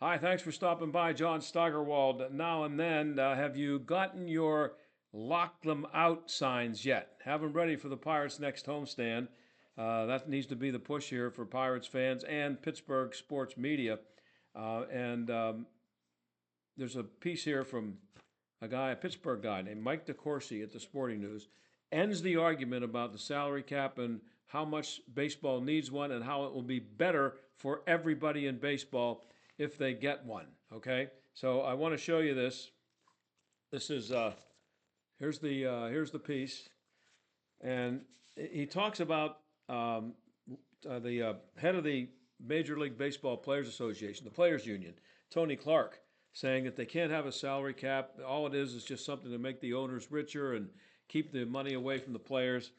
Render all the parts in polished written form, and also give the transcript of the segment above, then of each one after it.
Hi, thanks for stopping by, John Steigerwald. Now and then, have you gotten your lock them out signs yet? Have them ready for the Pirates' next homestand. That needs to be the push here for Pirates fans and Pittsburgh sports media. And there's a piece here from a Pittsburgh guy named Mike DeCourcy at the Sporting News, ends the argument about the salary cap and how much baseball needs one and how it will be better for everybody in baseball if they get one. Okay, so I want to show you this. This is here's the piece, and he talks about the head of the Major League Baseball Players Association, the Players Union, Tony Clark, saying that they can't have a salary cap. All it is just something to make the owners richer and keep the money away from the players.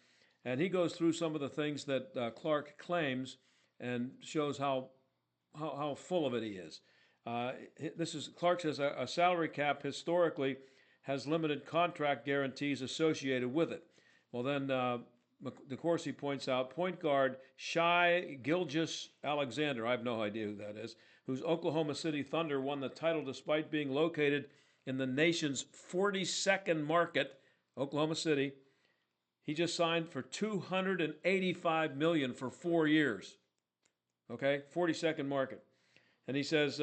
And he goes through some of the things that Clark claims and shows how full of it he is. This is Clark says a salary cap historically has limited contract guarantees associated with it. Well, then DeCourcy points out point guard Shai Gilgeous-Alexander, I have no idea who that is, whose Oklahoma City Thunder won the title despite being located in the nation's 42nd market, Oklahoma City. He just signed for $285 million for 4 years. Okay, 42nd market. And he says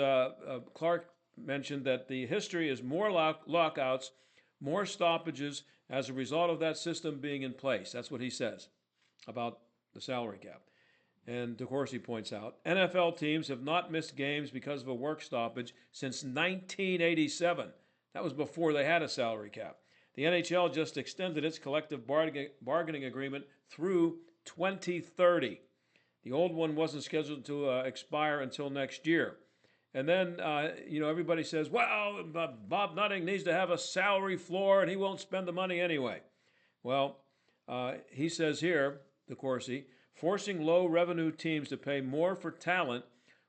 Clark mentioned that the history is more lockouts, more stoppages as a result of that system being in place. That's what he says about the salary cap. And DeCourcy points out NFL teams have not missed games because of a work stoppage since 1987. That was before they had a salary cap. The NHL just extended its collective bargaining agreement through 2030. The old one wasn't scheduled to expire until next year. And then, everybody says, well, Bob Nutting needs to have a salary floor and he won't spend the money anyway. Well, he says here, DeCourcy, forcing low revenue teams to pay more for talent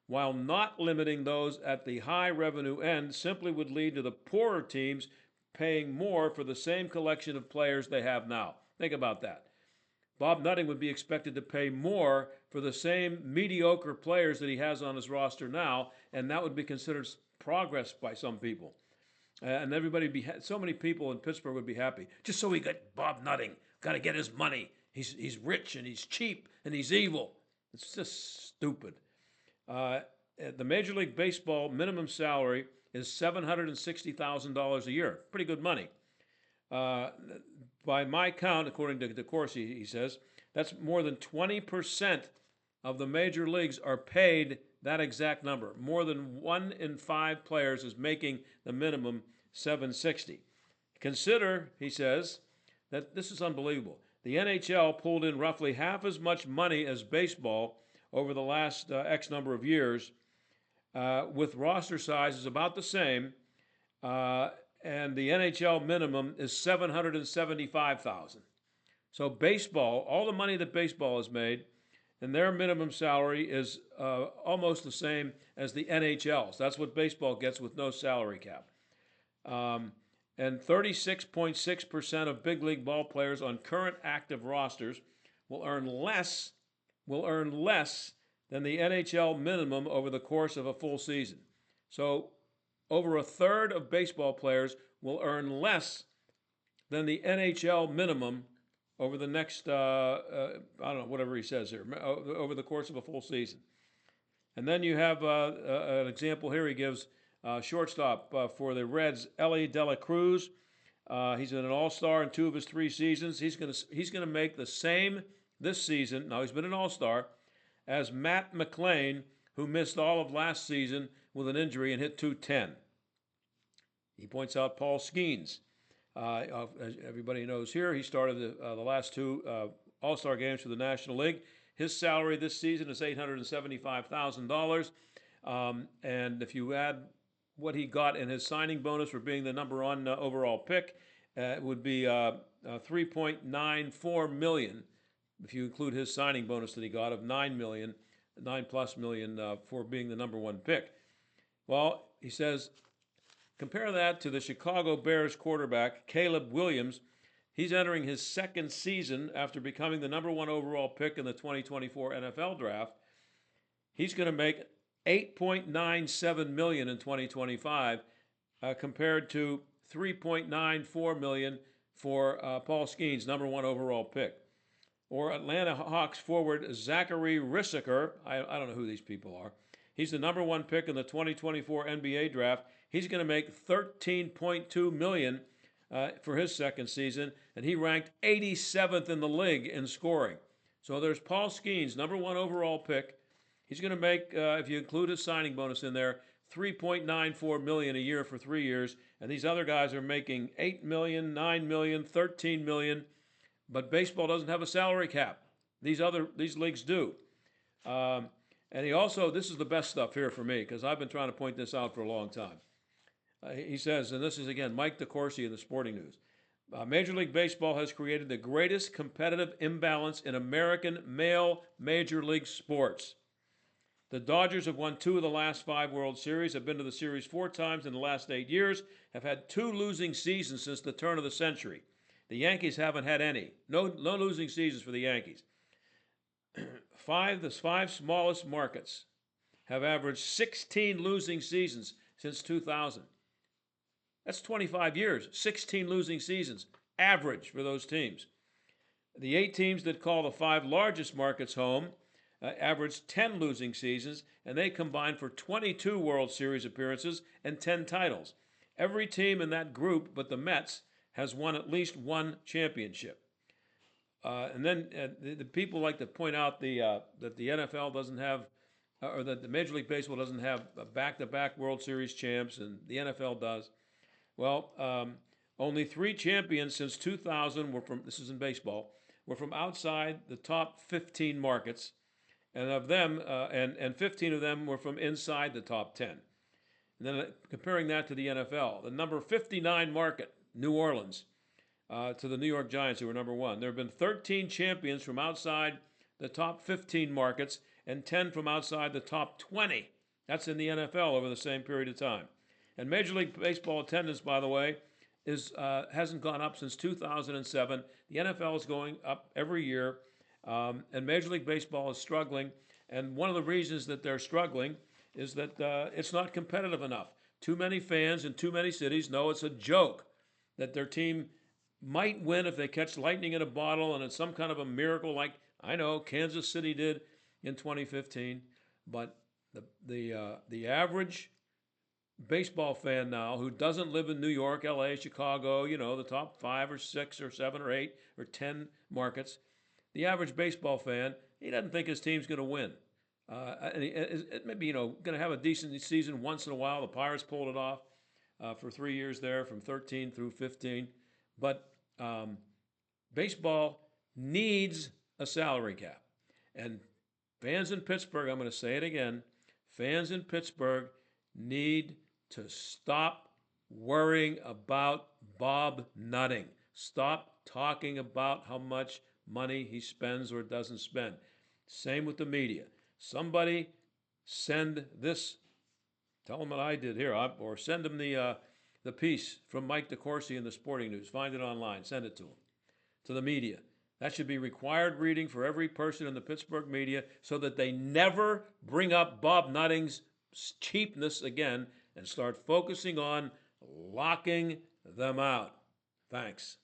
while not limiting those at the high revenue end simply would lead to the poorer teams paying more for the same collection of players they have now. Think about that. Bob Nutting would be expected to pay more for the same mediocre players that he has on his roster now, and that would be considered progress by some people. And everybody would be so many people in Pittsburgh would be happy. Just so we got Bob Nutting, got to get his money. He's rich and he's cheap and he's evil. It's just stupid. The Major League Baseball minimum salary is $760,000 a year. Pretty good money. By my count, according to DeCourcy, he says, that's more than 20% of the major leagues are paid that exact number. More than 1 in 5 players is making the minimum $760. Consider, he says, that this is unbelievable. The NHL pulled in roughly half as much money as baseball over the last X number of years, with roster sizes about the same, and the NHL minimum is $775,000. So baseball, all the money that baseball has made, and their minimum salary is almost the same as the NHL's. That's what baseball gets with no salary cap. And 36.6% of big league ball players on current active rosters will earn less than the NHL minimum over the course of a full season. So over a third of baseball players will earn less than the NHL minimum over the next, I don't know, whatever he says here, over the course of a full season. And then you have an example here he gives, shortstop for the Reds, Ellie De La Cruz. He's an all-star in 2 of his 3 seasons. He's gonna make the same this season, now he's been an all-star, as Matt McLain, who missed all of last season with an injury and hit .210. He points out Paul Skeens. As everybody knows here, he started the last 2 All-Star games for the National League. His salary this season is $875,000. And if you add what he got in his signing bonus for being the number 1 overall pick, it would be $3.94 million if you include his signing bonus that he got of $9 plus million for being the number 1 pick. Well, he says, compare that to the Chicago Bears quarterback, Caleb Williams. He's entering his 2nd season after becoming the number 1 overall pick in the 2024 NFL draft. He's going to make $8.97 million in 2025, compared to $3.94 million for Paul Skeens, number one overall pick. Or Atlanta Hawks forward Zachary Rissaker. I don't know who these people are. He's the number one pick in the 2024 NBA draft. He's going to make $13.2 million for his second season, and he ranked 87th in the league in scoring. So there's Paul Skeens, number one overall pick. He's going to make, if you include his signing bonus in there, $3.94 million a year for 3 years, and these other guys are making $8 million, $9 million, $13 million. But baseball doesn't have a salary cap. These leagues do. And he also, this is the best stuff here for me, because I've been trying to point this out for a long time. He says, and this is again Mike DeCourcy in the Sporting News, Major League Baseball has created the greatest competitive imbalance in American male major league sports. The Dodgers have won 2 of the last 5 World Series, have been to the series 4 times in the last 8 years, have had 2 losing seasons since the turn of the century. The Yankees haven't had any. No losing seasons for the Yankees. The 5 smallest markets have averaged 16 losing seasons since 2000. That's 25 years, 16 losing seasons, average for those teams. The 8 teams that call the 5 largest markets home averaged 10 losing seasons, and they combined for 22 World Series appearances and 10 titles. Every team in that group but the Mets has won at least 1 championship. And then the people like to point out that the NFL doesn't have, or that the Major League Baseball doesn't have back-to-back World Series champs, and the NFL does. Well, only 3 champions since 2000 were from, this is in baseball, were from outside the top 15 markets, and of them, and 15 of them were from inside the top 10. And then comparing that to the NFL, the number 59 market, New Orleans, to the New York Giants, who were number 1. There have been 13 champions from outside the top 15 markets and 10 from outside the top 20. That's in the NFL over the same period of time. And Major League Baseball attendance, by the way, hasn't gone up since 2007. The NFL is going up every year, and Major League Baseball is struggling. And one of the reasons that they're struggling is that it's not competitive enough. Too many fans in too many cities know it's a joke that their team might win if they catch lightning in a bottle and it's some kind of a miracle like, I know, Kansas City did in 2015. But the average baseball fan now who doesn't live in New York, LA, Chicago, the top 5 or 6 or 7 or 8 or 10 markets, the average baseball fan, he doesn't think his team's going to win. And it may be, going to have a decent season once in a while. The Pirates pulled it off for 3 years there, from 13 through 15. But baseball needs a salary cap. And fans in Pittsburgh, I'm going to say it again, fans in Pittsburgh need to stop worrying about Bob Nutting. Stop talking about how much money he spends or doesn't spend. Same with the media. Somebody send this, tell them what I did here, or send them the piece from Mike DeCourcy in the Sporting News. Find it online. Send it to them, to the media. That should be required reading for every person in the Pittsburgh media so that they never bring up Bob Nutting's cheapness again and start focusing on locking them out. Thanks.